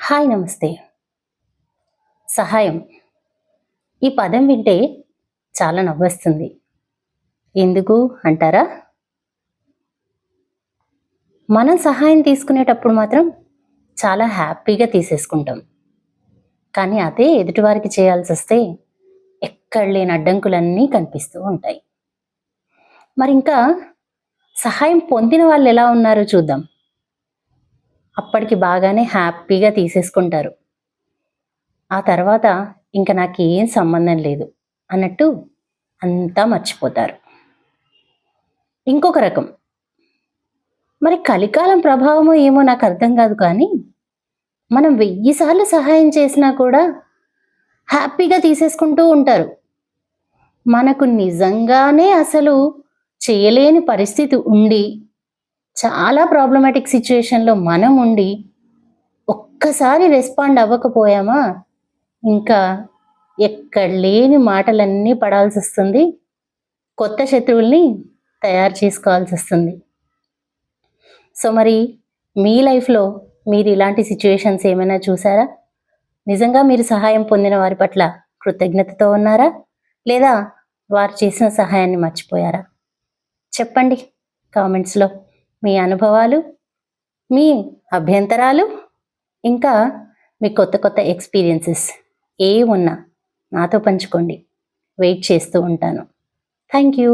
Hi నమస్తే. సహాయం ఈ పదం వింటే చాలా నవ్వొస్తుంది. ఎందుకు అంటారా? మనం సహాయం తీసుకునేటప్పుడు మాత్రం చాలా హ్యాపీగా తీసేసుకుంటాం. కానీ అదే ఎదుటివారికి చేయాల్సొస్తే ఎక్కడ లేని అడ్డంకులన్నీ కనిపిస్తూ ఉంటాయి. మరింకా సహాయం పొందిన వాళ్ళెలా ఉన్నారో చూద్దాం. అప్పటికి బాగానే హ్యాపీగా తీసేసుకుంటారు. ఆ తర్వాత ఇంక నాకేం సంబంధం లేదు అన్నట్టు అంతా మర్చిపోతారు. ఇంకొక రకం, మరి కలికాలం ప్రభావమో ఏమో నాకు అర్థం కాదు కానీ మనం 1000 సార్లు సహాయం చేసినా కూడా హ్యాపీగా తీసేసుకుంటూ ఉంటారు. మనకు నిజంగానే అసలు చేయలేని పరిస్థితి ఉండి, చాలా ప్రాబ్లమాటిక్ సిచ్యుయేషన్‌లో మనం ఉండి, ఒక్కసారి రెస్పాండ్ అవ్వకపోయామా, ఇంకా ఎక్కడ లేని మాటలన్నీ పడాల్సొస్తుంది. కొత్త శత్రువుల్ని తయారు చేసుకోవాల్సొస్తుంది. సో, మరి మీ లైఫ్‌లో మీరు ఇలాంటి సిట్యుయేషన్స్ ఏమైనా చూసారా? నిజంగా మీరు సహాయం పొందిన వారి పట్ల కృతజ్ఞతతో ఉన్నారా? లేదా వారు చేసిన సహాయాన్ని మర్చిపోయారా? చెప్పండి కామెంట్స్‌లో మీ అనుభవాలు, మీ అభ్యంతరాలు, ఇంకా మీ కొత్త కొత్త ఎక్స్‌పీరియన్సెస్ ఏవున్నా నాతో పంచుకోండి. వెయిట్ చేస్తూ ఉంటాను. Thank you.